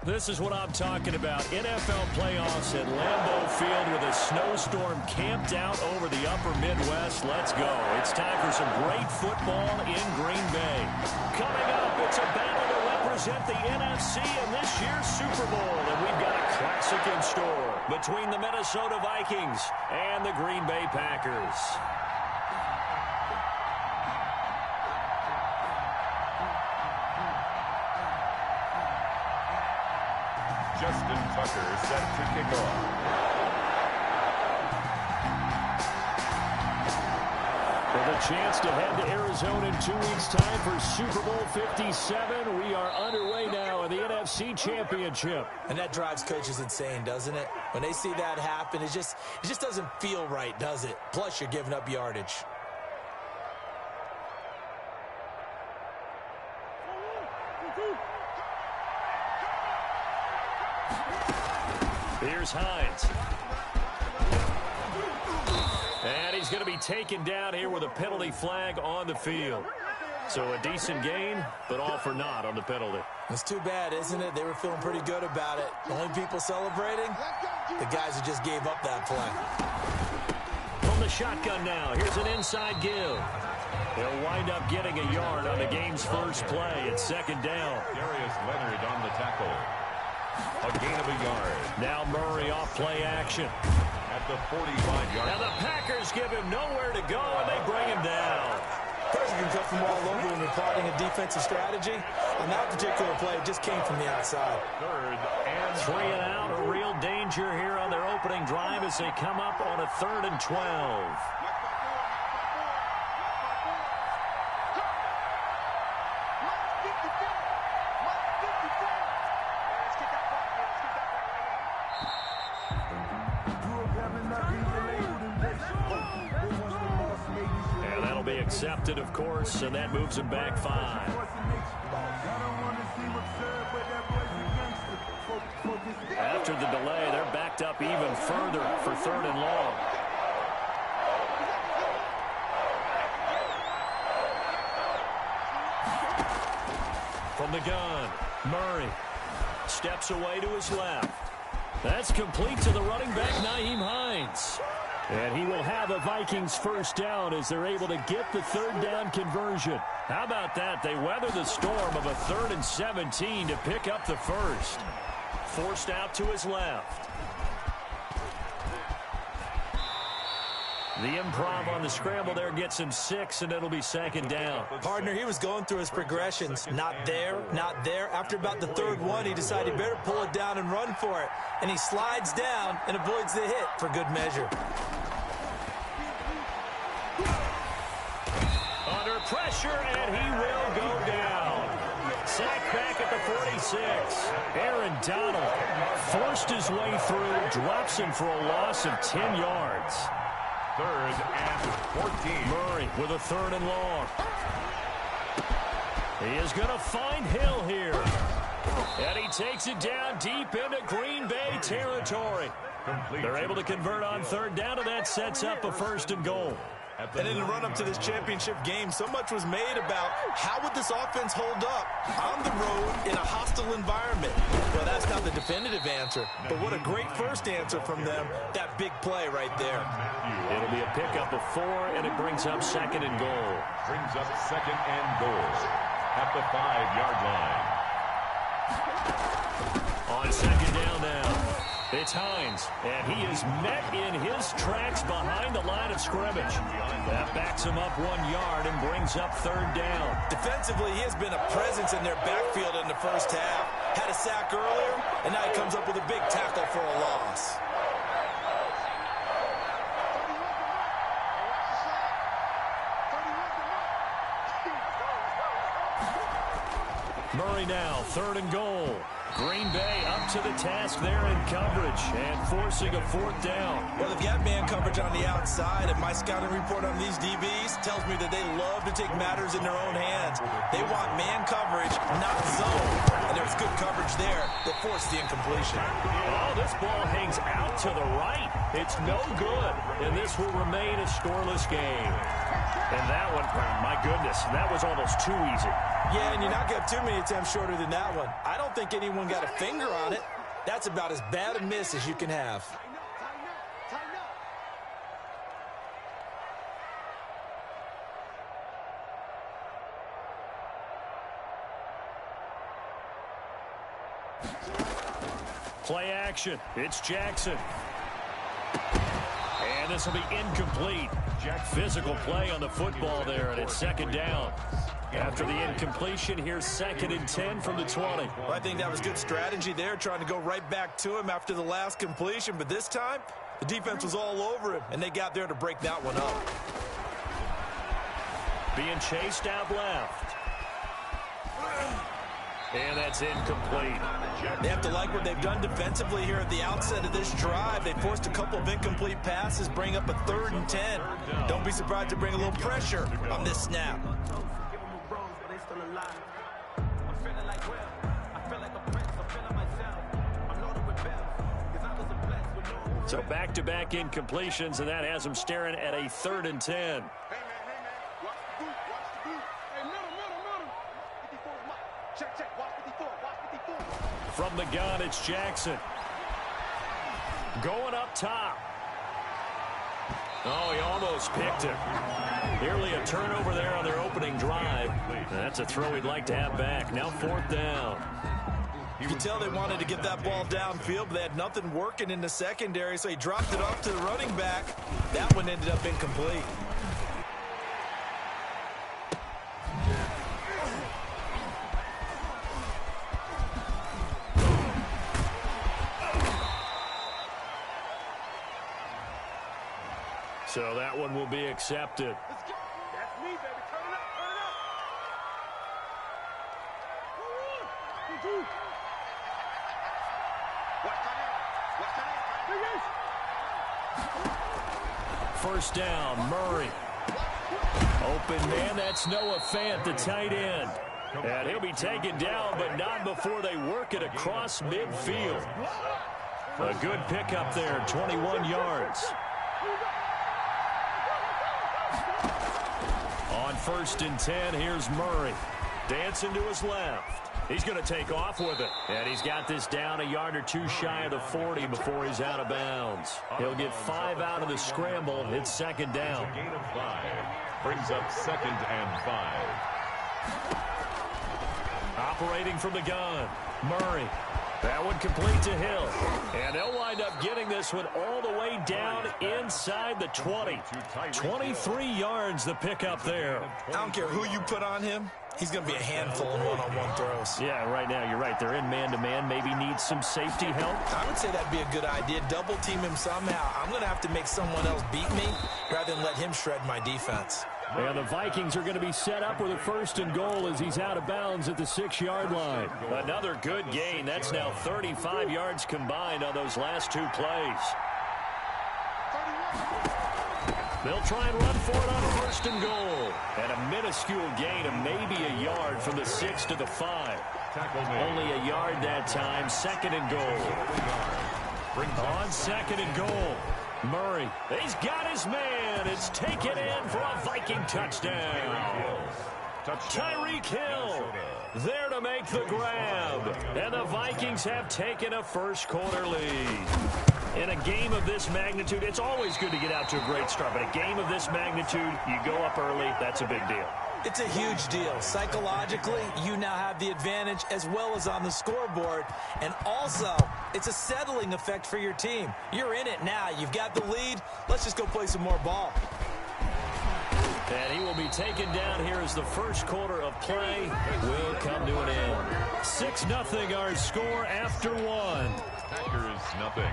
This is what I'm talking about. NFL playoffs at Lambeau Field with a snowstorm camped out over the upper Midwest. Let's go. It's time for some great football in Green Bay. Coming up, it's a battle to represent the NFC in this year's Super Bowl. And we've got a classic in store between the Minnesota Vikings and the Green Bay Packers. Justin Tucker set to kick off. With a chance to head to Arizona in 2 weeks' time for Super Bowl 57, we are underway now in the NFC Championship. And that drives coaches insane, doesn't it? When they see that happen, it just doesn't feel right, does it? Plus, you're giving up yardage. Here's Hines. And he's going to be taken down here with a penalty flag on the field. So a decent gain, but all for naught on the penalty. It's too bad, isn't it? They were feeling pretty good about it. The only people celebrating, the guys who just gave up that play. From the shotgun now, here's an inside give. They'll wind up getting a yard on the game's first play. It's second down. Darius Leonard on the tackle. A gain of a yard. Now Murray off play action. At the 45-yard line. Now the Packers give him nowhere to go, and they bring him down. Pressure can come from all over when you're plotting a defensive strategy. On that particular play, it just came from the outside. Third and 3 and out. A real danger here on their opening drive as they come up on a 3rd and 12. Accepted, of course, and that moves him back 5. After the delay, they're backed up even further for 3rd and long. From the gun, Murray steps away to his left. That's complete to the running back, Nyheim Hines. And he will have a Vikings first down as they're able to get the 3rd down conversion. How about that? They weather the storm of a 3rd and 17 to pick up the first. Forced out to his left. The improv on the scramble there gets him 6, and it'll be 2nd down. Partner, he was going through his progressions. Not there, not there. After about the 3rd one, he decided he better pull it down and run for it. And he slides down and avoids the hit for good measure. Under pressure, and he will go down. Sacked back at the 46. Aaron Donald forced his way through, drops him for a loss of 10 yards. 3rd and 14. Murray with a 3rd and long. He is going to find Hill here. And he takes it down deep into Green Bay territory. They're able to convert on 3rd down, and that sets up a 1st and goal. And in the run-up to this championship game, so much was made about how would this offense hold up on the road in a hostile environment. Well, that's not the definitive answer, but what a great first answer from them, that big play right there. It'll be a pickup of 4, and it brings up 2nd and goal. Brings up 2nd and goal at the 5-yard line. On 2nd down now, it's Hines, and he is met in his tracks behind the line of scrimmage. That backs him up 1 yard and brings up 3rd down. Defensively, he has been a presence in their backfield in the first half. Had a sack earlier, and now he comes up with a big tackle for a loss. Murray now, 3rd and goal. Green Bay up to the task there in coverage and forcing a 4th down. Well, if you have man coverage on the outside, and my scouting report on these DBs tells me that they love to take matters in their own hands. They want man coverage, not zone. And there's good coverage there that forced the incompletion. Oh, this ball hangs out to the right. It's no good, and this will remain a scoreless game. And that one, my goodness, that was almost too easy. Yeah, and you're not going to have too many attempts shorter than that one. I don't think anyone got a finger on it. That's about as bad a miss as you can have. Play action. It's Jackson. And this will be incomplete. Physical play on the football there, and it's second down. After the incompletion, here's 2nd and 10 from the 20. Well, I think that was good strategy there, trying to go right back to him after the last completion. But this time, the defense was all over him, and they got there to break that one up. Being chased out left. And that's incomplete. They have to like what they've done defensively here at the outset of this drive. They forced a couple of incomplete passes, bring up a 3rd and 10. Don't be surprised to bring a little pressure on this snap. So back-to-back incompletions, and that has them staring at a 3rd and 10. From the gun, it's Jackson. Going up top. Oh, he almost picked it. Nearly a turnover there on their opening drive. That's a throw he'd like to have back. Now 4th down. You can tell they wanted to get that ball downfield, but they had nothing working in the secondary, so he dropped it off to the running back. That one ended up incomplete. So that one will be accepted. Let's go. That's me, baby. Turn it up. Turn it up. First down, Murray. Open man, that's Noah Fant, the tight end. And he'll be taken down, but not before they work it across midfield. A good pickup there, 21 yards. On 1st and 10, here's Murray. Dancing to his left. He's going to take off with it. And he's got this down a yard or two shy of the 40 before he's out of bounds. He'll get 5 out of the scramble. It's 2nd down. A gain of 5 brings up 2nd and 5. Operating from the gun, Murray. That one complete to Hill. And they'll wind up getting this one all the way down inside the 20. 23 yards the pickup there. I don't care who you put on him. He's going to be a handful in one-on-one throws. Yeah, right now, you're right. They're in man-to-man. Maybe need some safety help. I would say that'd be a good idea. Double team him somehow. I'm going to have to make someone else beat me rather than let him shred my defense. And the Vikings are going to be set up with a 1st and goal as he's out of bounds at the 6-yard line. Another good gain. That's now 35 yards combined on those last 2 plays. They'll try and run for it on 1st and goal. And a minuscule gain of maybe a yard from the 6 to the 5. Only a yard that time. 2nd and goal. On 2nd and goal. Murray, he's got his man. It's taken in for a Viking touchdown. Tyreek Hill there to make the grab. And the Vikings have taken a first-quarter lead. In a game of this magnitude, it's always good to get out to a great start. But a game of this magnitude, you go up early, that's a big deal. It's a huge deal. Psychologically, you now have the advantage as well as on the scoreboard. And also, it's a settling effect for your team. You're in it now. You've got the lead. Let's just go play some more ball. And he will be taken down here as the first quarter of play will come to an end. 6-0 our score after 1. Packers nothing.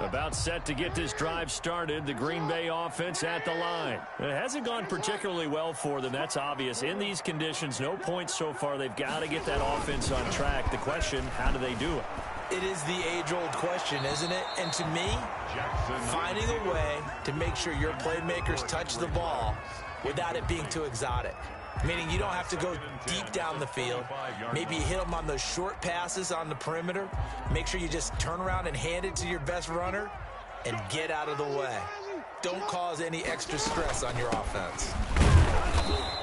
About set to get this drive started, the Green Bay offense at the line. It hasn't gone particularly well for them, that's obvious. In these conditions, no points so far. They've got to get that offense on track. The question, how do they do it? It is the age-old question, isn't it? And to me, finding a way to make sure your playmakers touch the ball without it being too exotic. meaning you don't have to go deep down the field. Maybe you hit them on those short passes on the perimeter. Make sure you just turn around and hand it to your best runner and get out of the way. Don't cause any extra stress on your offense.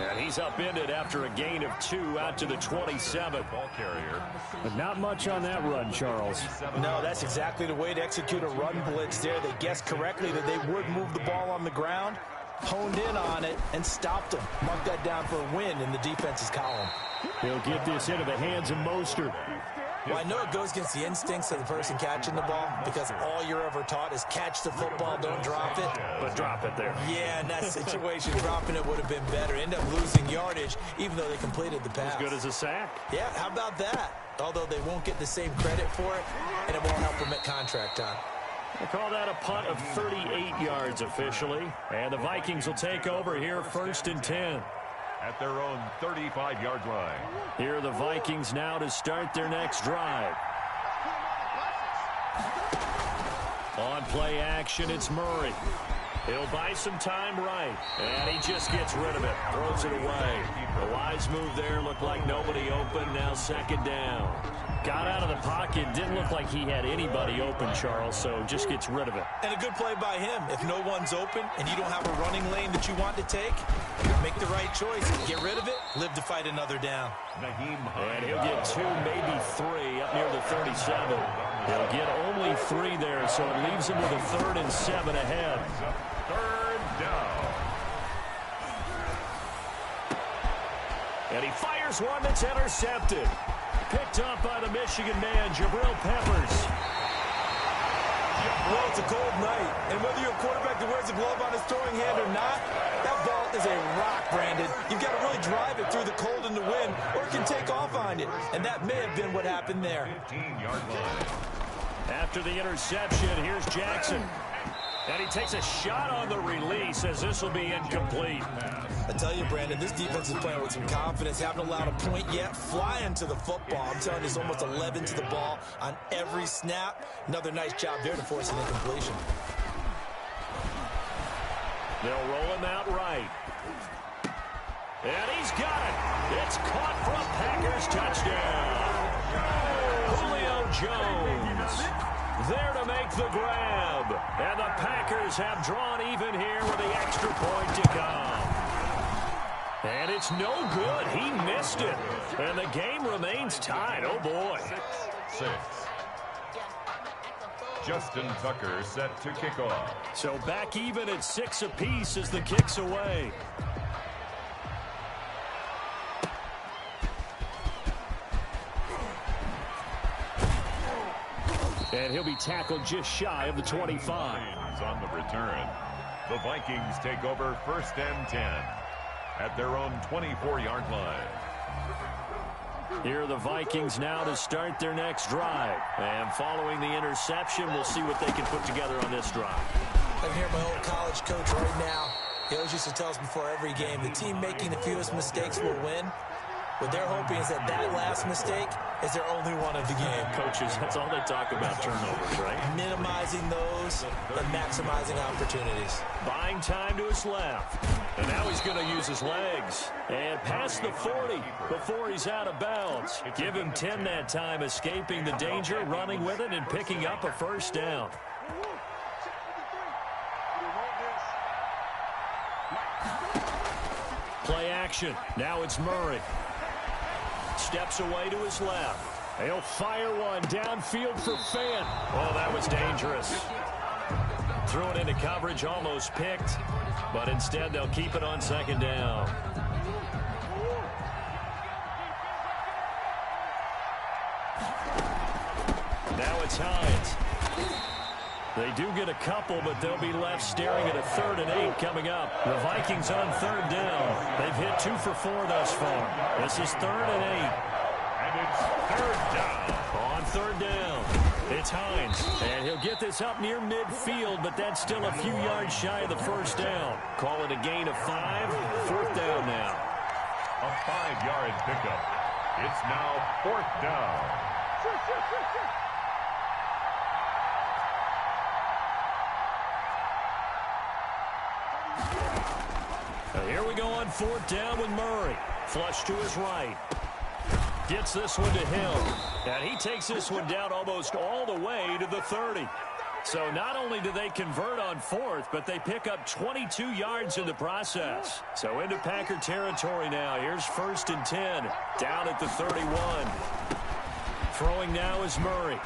And he's upended after a gain of 2 out to the 27. Ball carrier. But not much on that run, Charles. No, that's exactly the way to execute a run blitz there. They guessed correctly that they would move the ball on the ground, honed in on it, and stopped them. Mark that down for a win in the defense's column. He'll get this into the hands of Mostert. Well, I know it goes against the instincts of the person catching the ball because all you're ever taught is catch the football, don't drop it. But drop it there. Yeah, in that situation, dropping it would have been better. End up losing yardage, even though they completed the pass. As good as a sack. Yeah, how about that? Although they won't get the same credit for it, and it won't help them at contract time. They call that a punt of 38 yards officially. And the Vikings will take over here 1st and 10. At their own 35-yard line. Here are the Vikings now to start their next drive. On play action, it's Murray. He'll buy some time right. And he just gets rid of it. Throws it away. The wise move there. Looked like nobody open. Now 2nd down. Got out of the pocket. Didn't look like he had anybody open, Charles, so just gets rid of it. And a good play by him. If no one's open and you don't have a running lane that you want to take, make the right choice. Get rid of it. Live to fight another down. And he'll get 2, maybe 3 up near the 37. He'll get only 3 there, so it leaves him with a 3rd and 7 ahead. 3rd down. And he fires one that's intercepted. Picked up by the Michigan man, Jabril Peppers. Well, it's a cold night, and whether you're a quarterback that wears a glove on his throwing hand or not, that ball is a rock, Brandon. You've got to really drive it through the cold and the wind, or it can take off on you, and that may have been what happened there. 15-yard line. After the interception, here's Jackson. And he takes a shot on the release as this will be incomplete. I tell you, Brandon, this defense is playing with some confidence. Haven't allowed a point yet. Flying to the football. I'm telling you, there's almost 11 to the ball on every snap. Another nice job there to force an incompletion. They'll roll him out right. And he's got it. It's caught from Packers touchdown. Julio Jones there to make the grab. And the Packers have drawn even here with the extra point to come. And it's no good. He missed it. And the game remains tied. Oh, boy. 6. Justin Tucker set to kick off. So back even at 6 apiece as the kick's away. And he'll be tackled just shy of the 25. On the return. The Vikings take over 1st and 10 at their own 24-yard line. Here are the Vikings now to start their next drive. And following the interception, we'll see what they can put together on this drive. I can hear my old college coach right now. He always used to tell us before every game, the team making the fewest mistakes will win. What they're hoping is that last mistake is their only one of the game. Coaches, that's all they talk about, turnovers, right? Minimizing those and maximizing opportunities. Buying time to his left. And now he's going to use his legs. And past the 40 before he's out of bounds. Give him 10 that time, escaping the danger, running with it, and picking up a 1st down. Play action. Now it's Murray. Steps away to his left. He'll fire one downfield for Fant. Oh, that was dangerous. Threw it into coverage, almost picked. But instead, they'll keep it on 2nd down. Now it's Hines. They do get a couple, but they'll be left staring at a 3rd and 8 coming up. The Vikings on 3rd down. They've hit 2 for 4 thus far. This is 3rd and 8. And it's 3rd down. On 3rd down, it's Hines. And he'll get this up near midfield, but that's still a few yards shy of the 1st down. Call it a gain of 5. 4th down now. A 5-yard pickup. It's now 4th down. Here we go on 4th down with Murray. Flush to his right. Gets this one to Hill. And he takes this one down almost all the way to the 30. So not only do they convert on 4th, but they pick up 22 yards in the process. So into Packer territory now. Here's 1st and 10. Down at the 31. Throwing now is Murray.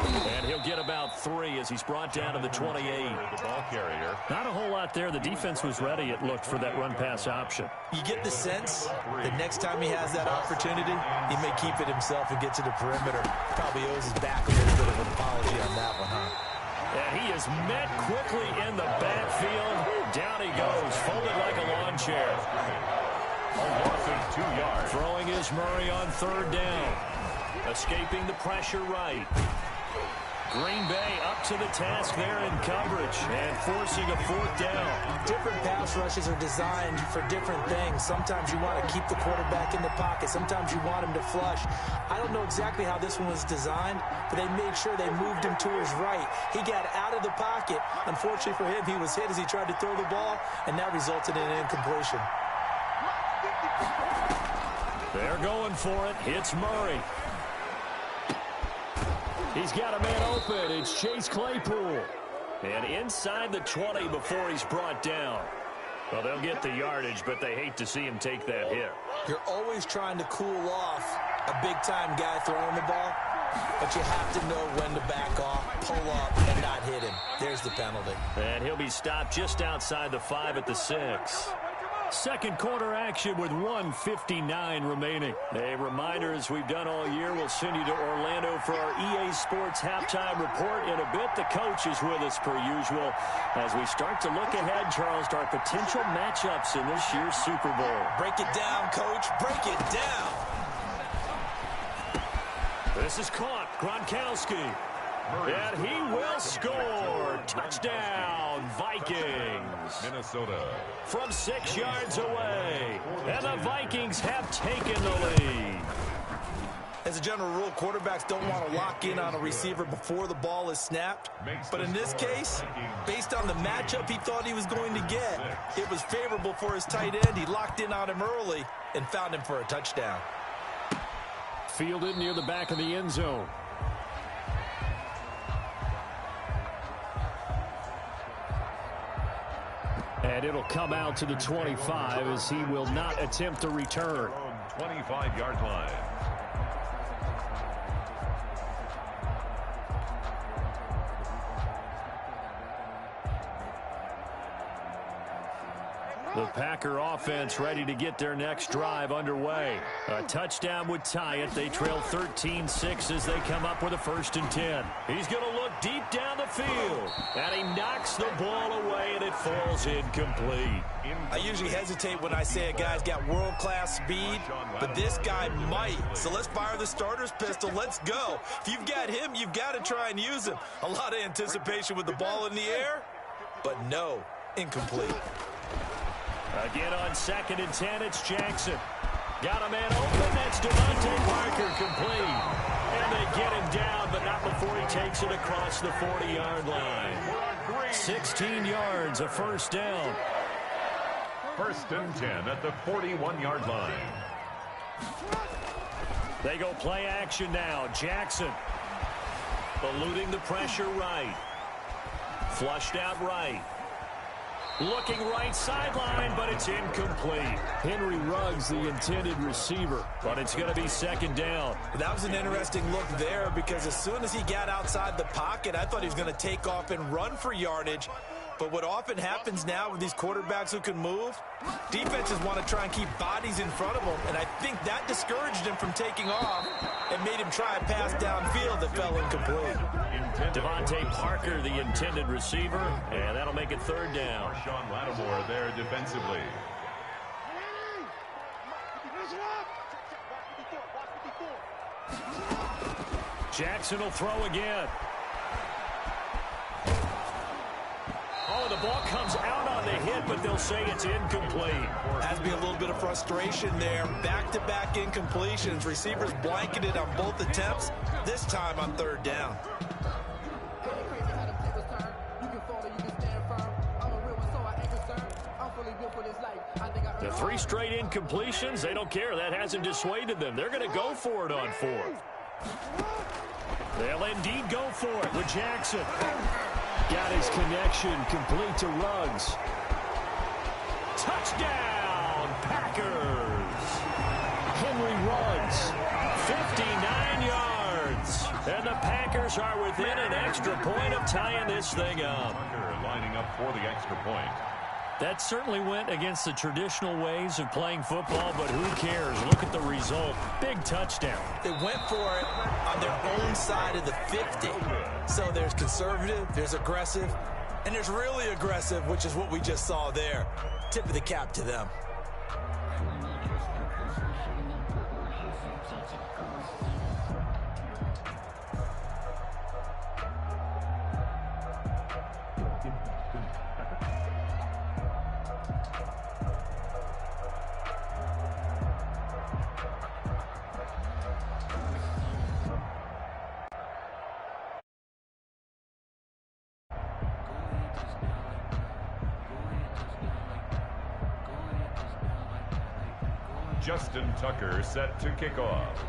And he'll get about 3 as he's brought down to the 28. The ball carrier. Not a whole lot there. The defense was ready, it looked, for that run-pass option. You get the sense that next time he has that opportunity, he may keep it himself and get to the perimeter. Probably owes his back a little bit of an apology on that one, huh? And he is met quickly in the backfield. Down he goes, folded like a lawn chair. A loss of 2 yards. Throwing is Murray on 3rd down. Escaping the pressure right. Green Bay up to the task there in coverage and forcing a 4th down. Different pass rushes are designed for different things. Sometimes you want to keep the quarterback in the pocket. Sometimes you want him to flush. I don't know exactly how this one was designed, but they made sure they moved him to his right. He got out of the pocket. Unfortunately for him, he was hit as he tried to throw the ball, and that resulted in an incompletion. They're going for it. It's Murray. He's got a man open. It's Chase Claypool. And inside the 20 before he's brought down. Well, they'll get the yardage, but they hate to see him take that hit. You're always trying to cool off a big-time guy throwing the ball, but you have to know when to back off, pull up, and not hit him. There's the penalty. And he'll be stopped just outside the 5 at the 6. Second quarter action with 1:59 remaining. A reminder, as we've done all year, we'll send you to Orlando for our EA Sports halftime report in a bit. The coach is with us per usual as we start to look ahead, Charles, to our potential matchups in this year's Super Bowl. Break it down, Coach. Break it down. This is caught. Gronkowski. And he will score. Touchdown, Vikings. Minnesota. From 6 yards away. And the Vikings have taken the lead. As a general rule, quarterbacks don't want to lock in on a receiver before the ball is snapped. But in this case, based on the matchup he thought he was going to get, it was favorable for his tight end. He locked in on him early and found him for a touchdown. Fielded near the back of the end zone. And it'll come out to the 25 as he will not attempt to return. 25-yard line. The Packer offense ready to get their next drive underway. A touchdown would tie it. They trail 13-6 as they come up with a 1st and 10. He's going to look deep down the field. And he knocks the ball away, and it falls incomplete. I usually hesitate when I say a guy's got world-class speed, but this guy might. So let's fire the starter's pistol. Let's go. If you've got him, you've got to try and use him. A lot of anticipation with the ball in the air, but no, incomplete. Again on 2nd and 10, it's Jackson. Got a man open. That's Devontae Parker complete. And they get him down, but not before he takes it across the 40-yard line. 16 yards, a 1st down. 1st and 10 at the 41-yard line. They go play action now. Jackson eluding the pressure right. Flushed out right. Looking right sideline, but it's incomplete. Henry Ruggs, the intended receiver, but it's going to be 2nd down. That was an interesting look there because as soon as he got outside the pocket, I thought he was going to take off and run for yardage. But what often happens now with these quarterbacks who can move, defenses want to try and keep bodies in front of them, and I think that discouraged him from taking off and made him try a pass downfield that fell incomplete. Devontae Parker, the intended receiver, and that'll make it 3rd down. Sean Lattimore there defensively. Jackson will throw again. Oh, the ball comes out on the hit, but they'll say it's incomplete. Has to be a little bit of frustration there. Back-to-back incompletions. Receivers blanketed on both attempts, this time on 3rd down. You can fall or you can stand firm. I'm a real one, so I ain't concerned. I'm fully built for this life. 3 straight incompletions. They don't care. That hasn't dissuaded them. They're going to go for it on 4th. They'll indeed go for it with Jackson. Got his connection complete to Ruggs. Touchdown, Packers. Henry Ruggs, 59 yards. And the Packers are within an extra point of tying this thing up. Lining up for the extra point. That certainly went against the traditional ways of playing football, but who cares? Look at the result. Big touchdown. They went for it on their own side of the 50. So there's conservative, there's aggressive, and there's really aggressive, which is what we just saw there. Tip of the cap to them. Justin Tucker set to kick off.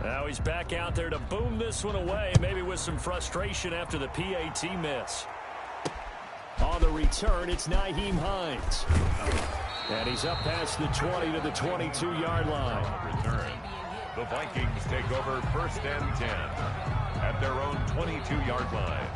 Now he's back out there to boom this one away, maybe with some frustration after the PAT miss. On the return, it's Nyheim Hines. And he's up past the 20 to the 22-yard line. Return. The Vikings take over 1st and 10 at their own 22-yard line.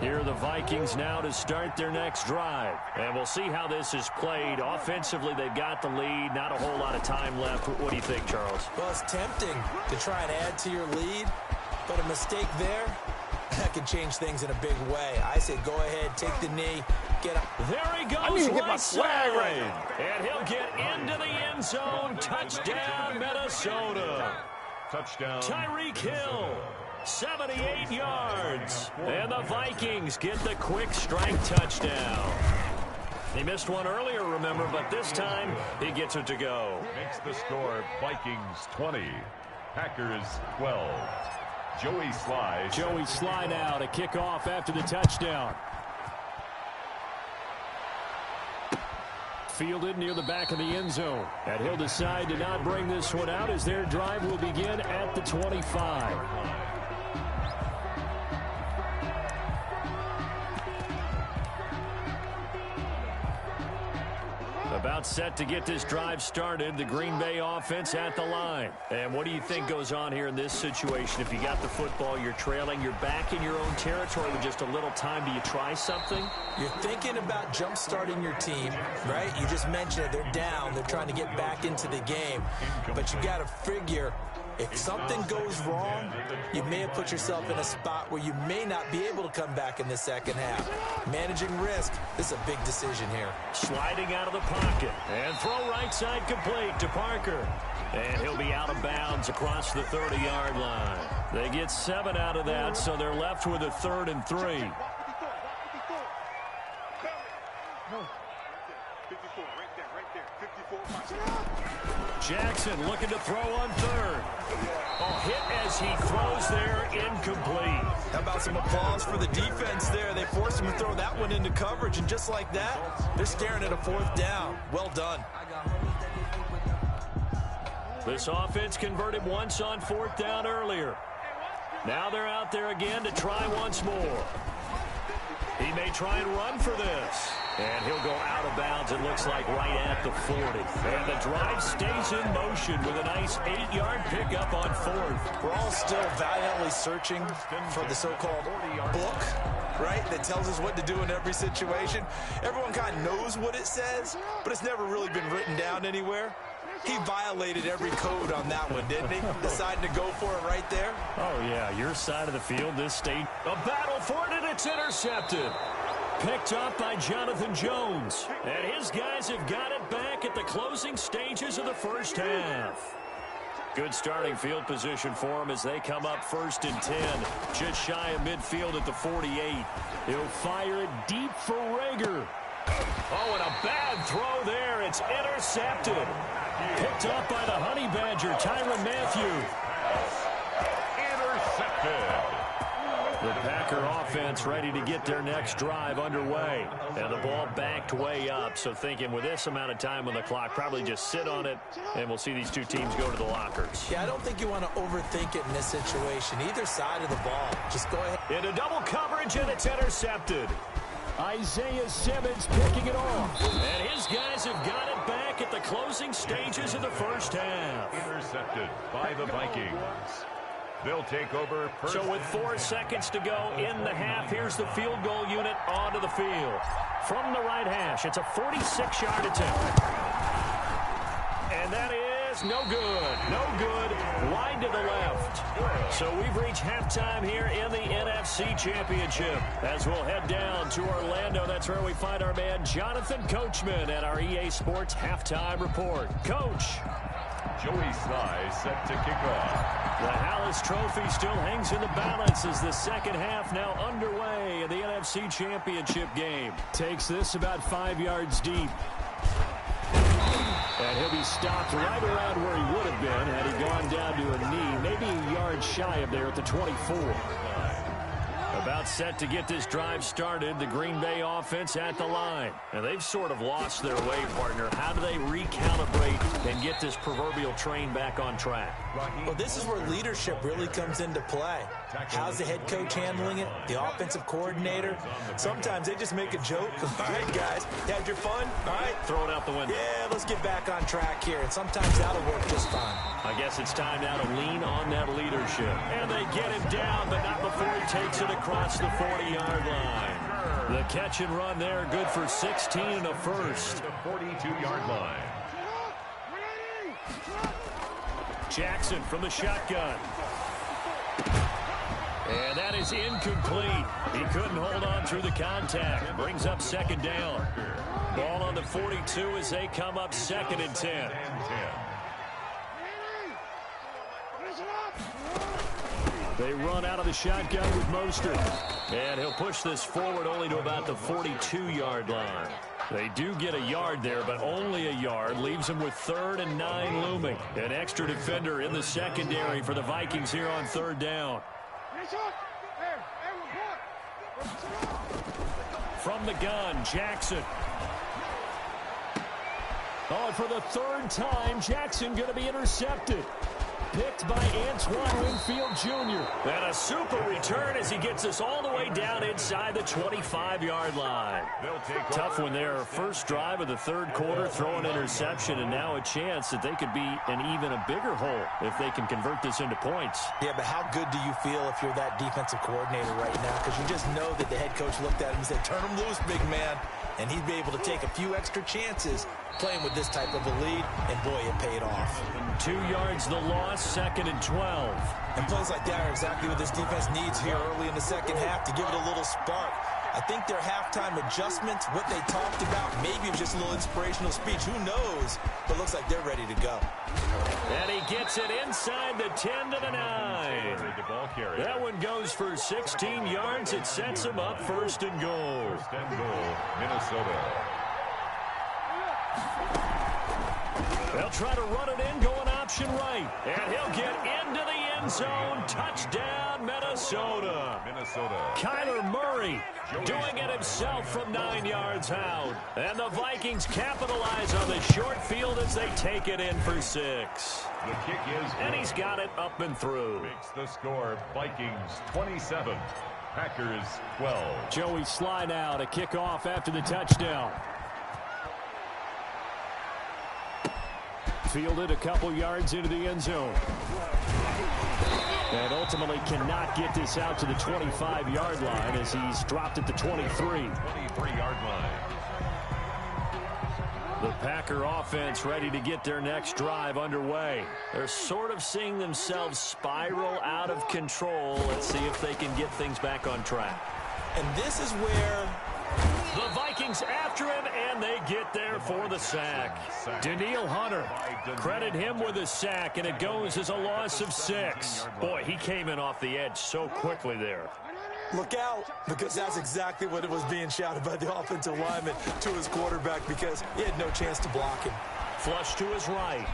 Here are the Vikings now to start their next drive. And we'll see how this is played. Offensively, they've got the lead. Not a whole lot of time left. What do you think, Charles? Well, it's tempting to try and add to your lead, but a mistake there, that can change things in a big way. I say go ahead, take the knee, get up. There he goes. I need to get my swag right now. And he'll get into the end zone. Touchdown, Minnesota. Touchdown. Tyreek Hill. 78 yards. And the Vikings get the quick strike touchdown. He missed one earlier, remember, but this time he gets it to go. Makes the score Vikings 20, Packers 12. Joey Sly now to kick off after the touchdown. Fielded near the back of the end zone. And he'll decide to not bring this one out as their drive will begin at the 25. About set to get this drive started. The Green Bay offense at the line. And what do you think goes on here in this situation? If you got the football, you're trailing, you're back in your own territory with just a little time. Do you try something? You're thinking about jump-starting your team, right? You just mentioned it. They're down. They're trying to get back into the game. But you got to figure, if something goes wrong, you may have put yourself in a spot where you may not be able to come back in the second half. Managing risk, this is a big decision here. Sliding out of the pocket. And throw right side complete to Parker. And he'll be out of bounds across the 30-yard line. They get 7 out of that, so they're left with a 3rd and 3. 54, right there, 54. Jackson looking to throw on 3rd. Oh, hit as he throws there, incomplete. How about some applause for the defense there? They forced him to throw that one into coverage, and just like that, they're staring at a 4th down. Well done. This offense converted once on 4th down earlier. Now they're out there again to try once more. He may try and run for this. And he'll go out of bounds, it looks like, right at the 40. And the drive stays in motion with a nice 8-yard pickup on 4th. We're all still valiantly searching for the so-called book, right, that tells us what to do in every situation. Everyone kind of knows what it says, but it's never really been written down anywhere. He violated every code on that one, didn't he? Deciding to go for it right there. Oh, yeah, your side of the field, this state. A battle for it, and it's intercepted. Picked up by Jonathan Jones. And his guys have got it back at the closing stages of the first half. Good starting field position for him as they come up 1st and 10. Just shy of midfield at the 48. He'll fire it deep for Rager. Oh, and a bad throw there. It's intercepted. Picked up by the Honey Badger, Tyrann Mathieu. Intercepted. The Packer offense ready to get their next drive underway. And the ball backed way up, so thinking with this amount of time on the clock, probably just sit on it, and we'll see these two teams go to the lockers. Yeah, I don't think you want to overthink it in this situation. Either side of the ball. Just go ahead. Into double coverage, and it's intercepted. Isaiah Simmons picking it off. And his guys have got it back at the closing stages of the first half. Intercepted by the Vikings. They'll take over first. So with 4 seconds to go in the half, here's the field goal unit onto the field. From the right hash, it's a 46-yard attempt. And that is no good. No good. Wide to the left. So we've reached halftime here in the NFC Championship. As we'll head down to Orlando, that's where we find our man Jonathan Coachman at our EA Sports Halftime Report. Coach. Joey Sly set to kick off. The Hallis Trophy still hangs in the balance as the second half now underway in the NFC Championship game. Takes this about 5 yards deep. And he'll be stopped right around where he would have been had he gone down to a knee, maybe a yard shy of there at the 24. About set to get this drive started, the Green Bay offense at the line. And they've sort of lost their way, partner. How do they recalibrate and get this proverbial train back on track? Well, this is where leadership really comes into play. How's the head coach handling it? The offensive coordinator? Sometimes they just make a joke. All right, guys, you had your fun? All right. Throw it out the window. Yeah, let's get back on track here. And sometimes that'll work just fine. I guess it's time now to lean on that leadership. And they get him down, but not before he takes it across the 40-yard line. The catch and run there, good for 16 and a first. The 42-yard line. Jackson from the shotgun. And that is incomplete. He couldn't hold on through the contact. Brings up second down. Ball on the 42 as they come up 2nd and 10. They run out of the shotgun with Mostert. And he'll push this forward only to about the 42-yard line. They do get a yard there, but only a yard. Leaves them with 3rd and 9 looming. An extra defender in the secondary for the Vikings here on 3rd down. From the gun, Jackson. Oh, for the 3rd time, Jackson going to be intercepted. Picked by Antoine Winfield Jr. And a super return as he gets us all the way down inside the 25-yard line. Tough one there. First drive of the 3rd quarter, throw an interception, and now a chance that they could be in even a bigger hole if they can convert this into points. Yeah, but how good do you feel if you're that defensive coordinator right now? Because you just know that the head coach looked at him and said, turn him loose, big man. And he'd be able to take a few extra chances playing with this type of a lead, and boy, it paid off. 2 yards the loss, 2nd and 12. And plays like that are exactly what this defense needs here early in the second half to give it a little spark. I think their halftime adjustments, what they talked about, maybe it was just a little inspirational speech. Who knows? But it looks like they're ready to go. And he gets it inside the 10 to the 9. That one goes for 16 yards. It sets him up 1st and goal. 1st and goal, Minnesota. They'll try to run it in, going option right. And he'll get into the end zone. Touchdown, Minnesota. Kyler Murray doing it himself from 9 yards out. And the Vikings capitalize on the short field as they take it in for 6. The kick is and he's got it up and through. Makes the score Vikings 27, Packers 12. Joey Sly now to kick off after the touchdown. Fielded a couple yards into the end zone. And ultimately cannot get this out to the 25-yard line as he's dropped at the 23. 23-yard line. The Packer offense ready to get their next drive underway. They're sort of seeing themselves spiral out of control. Let's see if they can get things back on track. And this is where the Vikings after him, and they get there for the sack. Danielle Hunter, credit him with a sack, and it goes as a loss of 6. Boy, he came in off the edge so quickly there. Look out, because that's exactly what it was being shouted by the offensive lineman to his quarterback because he had no chance to block him. Flush to his right.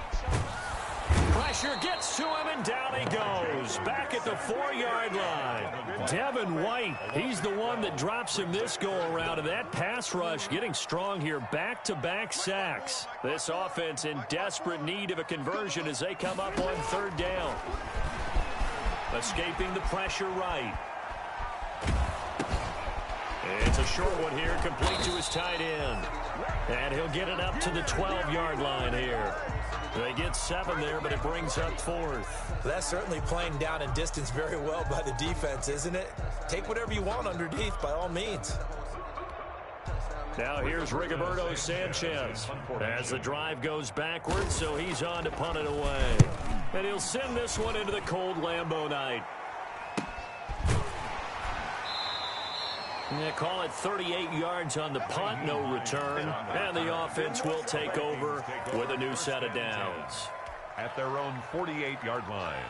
Pressure gets to him, and down he goes. Back at the 4-yard line. Devin White, he's the one that drops him this go-around. And that pass rush getting strong here. Back-to-back sacks. This offense in desperate need of a conversion as they come up on 3rd down. Escaping the pressure right. It's a short one here, complete to his tight end. And he'll get it up to the 12-yard line here. They get 7 there, but it brings up 4th. That's certainly playing down in distance very well by the defense, isn't it? Take whatever you want underneath, by all means. Now here's Rigoberto Sanchez as the drive goes backwards, so he's on to punt it away. And he'll send this one into the cold Lambeau night. They call it 38 yards on the punt, no return. And the offense will take over with a new set of downs. At their own 48-yard line.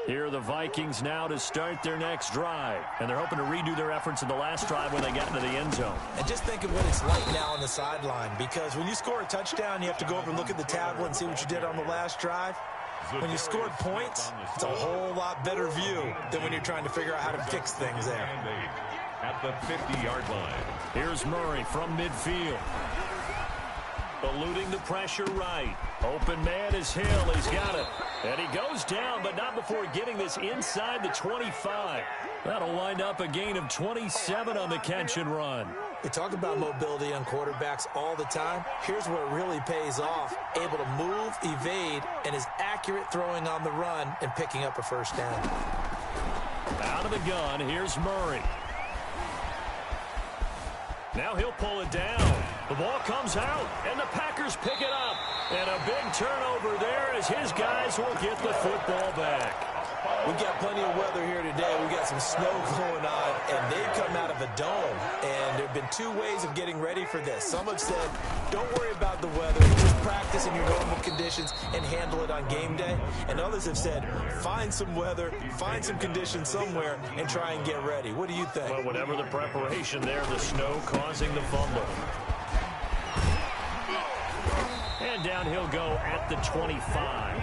Here are the Vikings now to start their next drive. And they're hoping to redo their efforts in the last drive when they got into the end zone. And just think of what it's like now on the sideline. Because when you score a touchdown, you have to go over and look at the tablet and see what you did on the last drive. When you scored points, it's a whole lot better view than when you're trying to figure out how to fix things there. At the 50-yard line. Here's Murray from midfield. Eluding the pressure right. Open man is Hill. He's got it. And he goes down, but not before getting this inside the 25. That'll wind up a gain of 27 on the catch and run. We talk about mobility on quarterbacks all the time. Here's where it really pays off. Able to move, evade, and is accurate throwing on the run and picking up a first down. Out of the gun, here's Murray. Now he'll pull it down. The ball comes out, and the Packers pick it up. And a big turnover there as his guys will get the football back. We've got plenty of weather here today. We've got some snow going on, and they've come out of a dome. And there have been 2 ways of getting ready for this. Some have said, don't worry about the weather. Just practice in your normal conditions and handle it on game day. And others have said, find some weather, find some conditions somewhere, and try and get ready. What do you think? Well, whatever the preparation there, the snow causing the fumble. And down he'll go at the 25.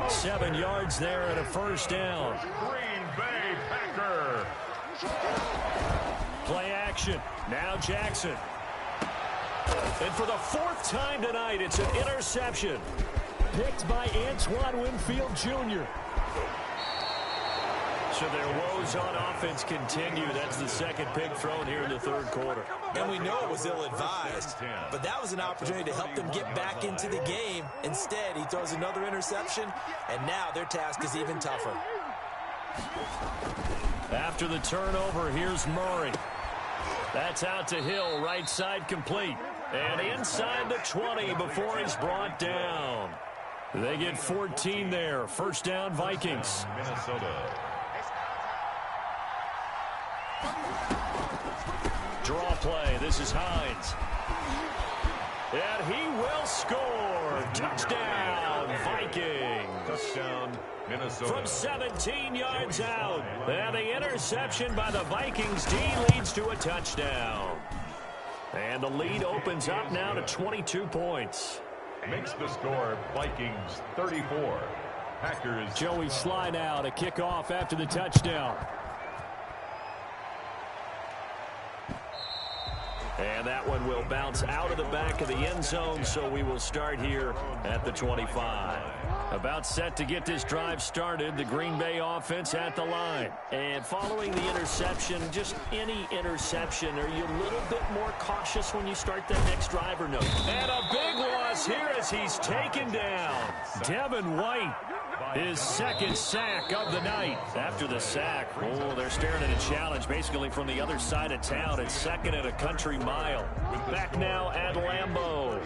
7 yards there and a first down. Green Bay Packer. Play action. Now Jackson. And for the 4th time tonight, it's an interception. Picked by Antoine Winfield Jr. So their woes on offense continue. That's the second pick thrown here in the 3rd quarter. And we know it was ill-advised, but that was an opportunity to help them get back into the game. Instead, he throws another interception, and now their task is even tougher. After the turnover, here's Murray. That's out to Hill, right side complete. And inside the 20 before he's brought down. They get 14 there. First down, Vikings. Minnesota. Draw play. This is Hines. And he will score. Touchdown, Vikings. Touchdown, Minnesota. From 17 yards out. And the interception by the Vikings D leads to a touchdown. And the lead opens up now to 22 points. Makes the score Vikings 34. Packers. Joey Sly now to kick off after the touchdown. And that one will bounce out of the back of the end zone, so we will start here at the 25. About set to get this drive started, the Green Bay offense at the line. And following the interception, just any interception, are you a little bit more cautious when you start that next drive or no? And a big loss here as he's taken down. Devin White, his 2nd sack of the night. After the sack, oh, they're staring at a challenge basically from the other side of town. It's 2nd and a country mile. Back now at Lambeau.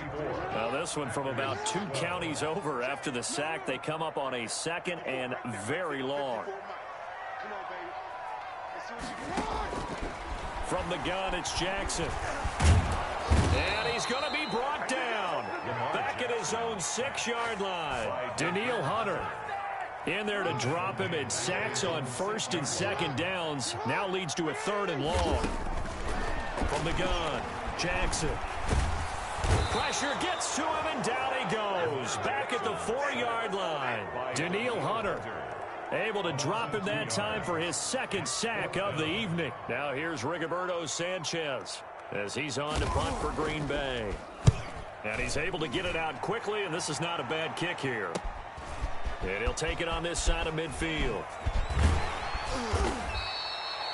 Now this one from about 2 counties over after the sack. They come up on a 2nd and very long. From the gun, it's Jackson. And he's going to be brought down. Back at his own 6-yard line. Danielle Hunter in there to drop him, and sacks on 1st and 2nd downs. Now leads to a 3rd and long. From the gun, Jackson. Pressure gets to him, and down he goes. Back at the 4-yard line. Danielle Hunter able to drop him that time for his second sack of the evening. Now here's Rigoberto Sanchez as he's on to punt for Green Bay. And he's able to get it out quickly, and this is not a bad kick here. And he'll take it on this side of midfield.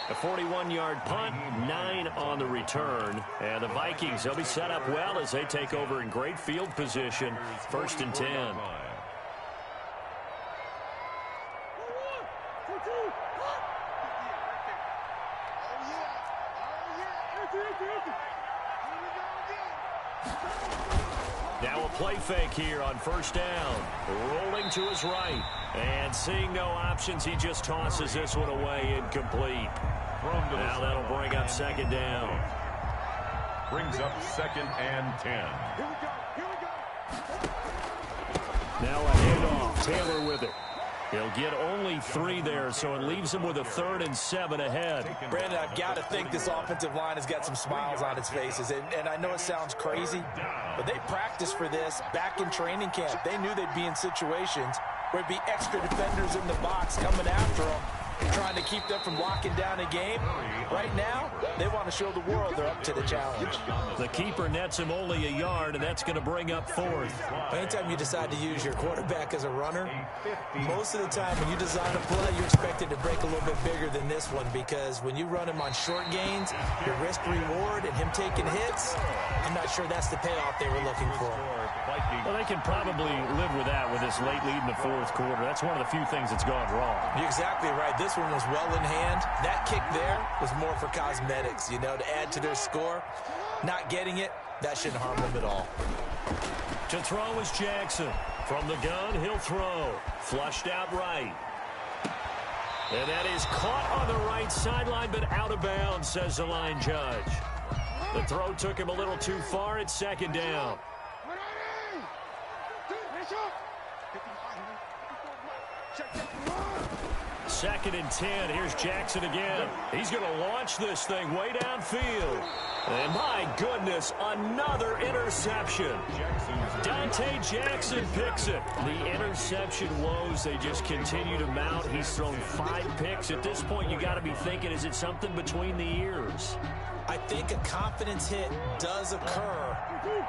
A 41-yard punt, 9 on the return. And the Vikings, they'll be set up well as they take over in great field position. 1st and 10. Now a play fake here on 1st down. Rolling to his right. And seeing no options, he just tosses this one away incomplete. Now that'll bring up 2nd down. Brings up 2nd and 10. Now a handoff. Taylor with it. He'll get only 3 there, so it leaves him with a 3rd and 7 ahead. Brandon, I've got to think this offensive line has got some smiles on its faces. And I know it sounds crazy, but they practiced for this back in training camp. They knew they'd be in situations where it'd be extra defenders in the box coming after them, trying to keep them from locking down a game. Right now, they want to show the world they're up to the challenge. The keeper nets him only a yard, and that's going to bring up 4th. Anytime you decide to use your quarterback as a runner, most of the time when you design a play, you're expected to break a little bit bigger than this one, because when you run him on short gains, your risk-reward and him taking hits, I'm not sure that's the payoff they were looking for. Well, they can probably live with that with this late lead in the 4th quarter. That's one of the few things that's gone wrong. You're exactly right. This one was well in hand. That kick there was more for cosmetics, you know, to add to their score. Not getting it, that shouldn't harm them at all. To throw is Jackson. From the gun, he'll throw. Flushed out right. And that is caught on the right sideline, but out of bounds, says the line judge. The throw took him a little too far. It's 2nd down. 2nd and 10. Here's Jackson again. He's going to launch this thing way downfield. And my goodness, another interception. Dante Jackson picks it. The interception woes, they just continue to mount. He's thrown 5 picks. At this point, you got to be thinking, is it something between the ears? I think a confidence hit does occur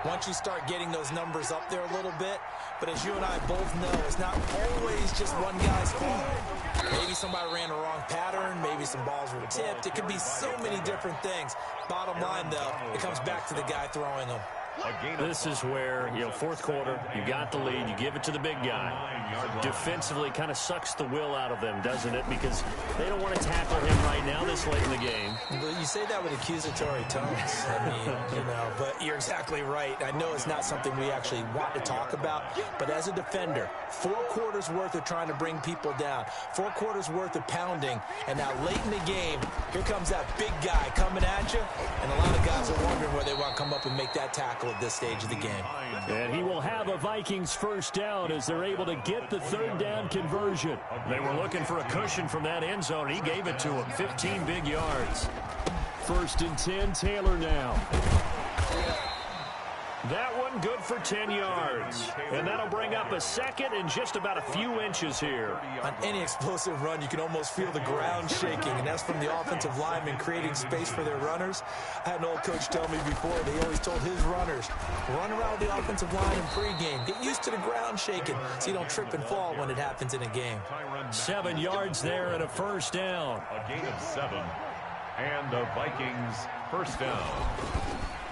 once you start getting those numbers up there a little bit. But as you and I both know, it's not always just one guy's fault. Maybe somebody ran a wrong pattern. Maybe some balls were tipped. It could be so many different things. Bottom line, though, it comes back to the guy throwing them. This is where, 4th quarter, you got the lead, you give it to the big guy. Defensively kind of sucks the will out of them, doesn't it? Because they don't want to tackle him right now this late in the game. Well, you say that with accusatory tones. I mean, but you're exactly right. I know it's not something we actually want to talk about, but as a defender, 4 quarters worth of trying to bring people down, 4 quarters worth of pounding, and now late in the game, here comes that big guy coming at you, and a lot of guys are wondering where they want to come up and make that tackle at this stage of the game. And he will have a Vikings 1st down as they're able to get the 3rd down conversion. They were looking for a cushion from that end zone. He gave it to him. 15 big yards. 1st and 10, Taylor now. That one good for 10 yards. And that'll bring up a 2nd and just about a few inches here. On any explosive run, you can almost feel the ground shaking, and that's from the offensive linemen creating space for their runners. I had an old coach tell me before, they always told his runners, run around the offensive line in pregame. Get used to the ground shaking so you don't trip and fall when it happens in a game. 7 yards there and a 1st down. A gain of 7. And the Vikings 1st down.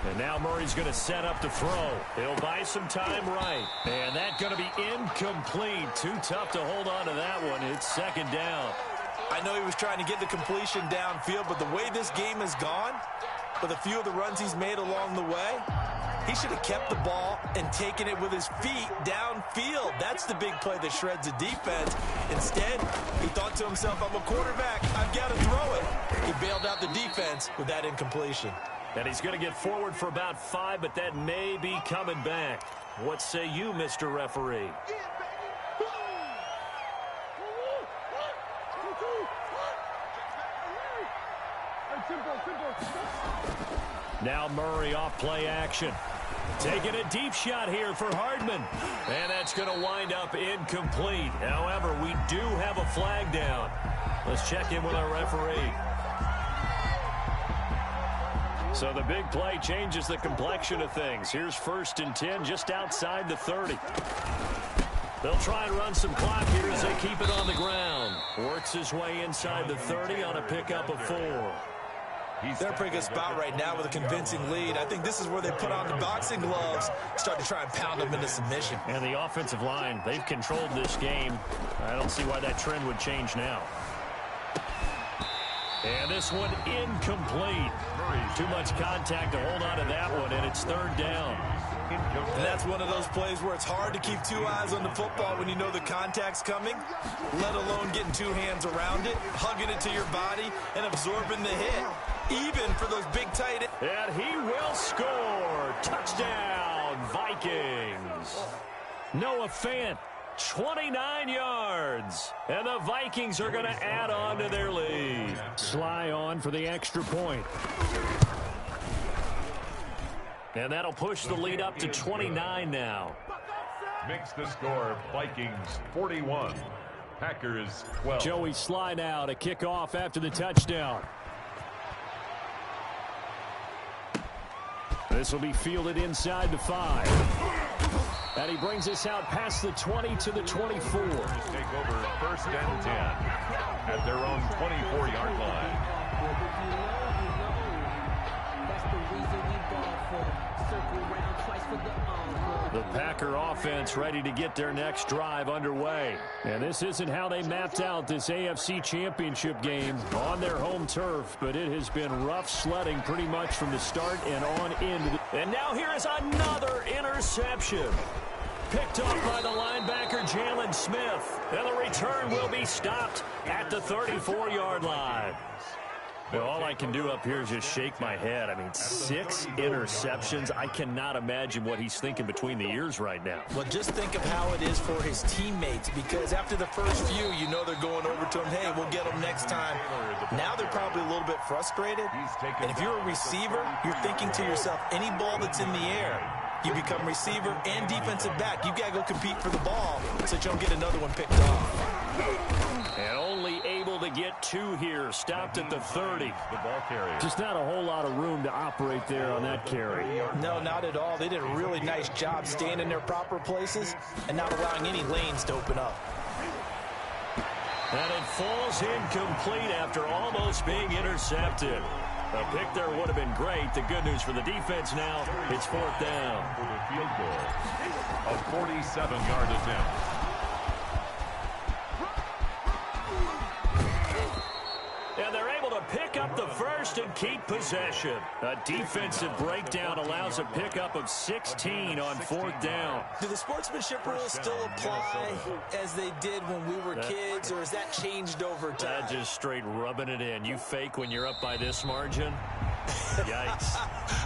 And now Murray's going to set up to throw. He'll buy some time right. And that's going to be incomplete. Too tough to hold on to that one. It's 2nd down. I know he was trying to get the completion downfield, but the way this game has gone, with a few of the runs he's made along the way, he should have kept the ball and taken it with his feet downfield. That's the big play that shreds the defense. Instead, he thought to himself, I'm a quarterback. I've got to throw it. He bailed out the defense with that incompletion. And he's going to get forward for about 5, but that may be coming back. What say you, Mr. Referee? Now Murray off play action. Taking a deep shot here for Hardman. And that's going to wind up incomplete. However, we do have a flag down. Let's check in with our referee. So the big play changes the complexion of things. Here's 1st and 10 just outside the 30. They'll try and run some clock here as they keep it on the ground. Works his way inside the 30 on a pickup of 4. They're in a pretty good spot right now with a convincing lead. I think this is where they put on the boxing gloves, start to try and pound them into submission. And the offensive line, they've controlled this game. I don't see why that trend would change now. And this one incomplete. Too much contact to hold on to that one, and it's 3rd down. And that's one of those plays where it's hard to keep 2 eyes on the football when you know the contact's coming, let alone getting 2 hands around it, hugging it to your body, and absorbing the hit, even for those big tight ends. And he will score. Touchdown, Vikings. Noah Fant, 29 yards. And the Vikings are going to add on to their lead. Sly on for the extra point. And that'll push the lead up to 29 now. Makes the score Vikings 41, Packers 12. Joey Sly now to kick off after the touchdown. This will be fielded inside the 5. And he brings us out past the 20 to the 24. Take over 1st and 10 at their own 24-yard line. The Packer offense ready to get their next drive underway. And this isn't how they mapped out this AFC Championship game on their home turf, but it has been rough sledding pretty much from the start and on into the... And now here is another interception. Picked off by the linebacker Jalen Smith. And the return will be stopped at the 34-yard line. Well, all I can do up here is just shake my head. I mean, 6 interceptions. I cannot imagine what he's thinking between the ears right now. Well, just think of how it is for his teammates, because after the first few, you know they're going over to him, hey, we'll get them next time. Now they're probably a little bit frustrated. And if you're a receiver, you're thinking to yourself, any ball that's in the air, you become receiver and defensive back. You've got to go compete for the ball so that you don't get another one picked off. And only able to get 2 here. Stopped at the 30. The ball carrier. Just not a whole lot of room to operate there on that carry. No, not at all. They did a really nice job staying in their proper places and not allowing any lanes to open up. And it falls incomplete after almost being intercepted. A pick there would have been great. The good news for the defense now, it's 4th down. For the field goal, a 47-yard attempt. And they're able to pick up the first and keep possession. A defensive breakdown allows a pickup of 16 on 4th down. Do the sportsmanship rules still apply as they did when we were kids, or has that changed over time? Just straight rubbing it in. You fake when you're up by this margin? Yikes.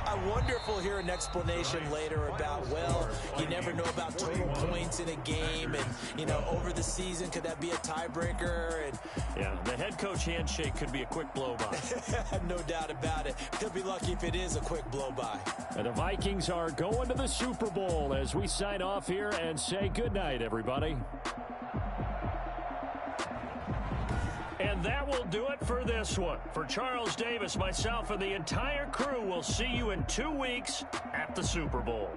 I wonder if we'll hear an explanation later about, well, you never know about total points in a game, and, you know, over the season, could that be a tiebreaker? And yeah, the head coach handshake could be a quick blow-by. no doubt about it. He'll be lucky if it is a quick blow-by. And the Vikings are going to the Super Bowl as we sign off here and say goodnight, everybody. And that will do it for this one. For Charles Davis, myself, and the entire crew, we'll see you in 2 weeks at the Super Bowl.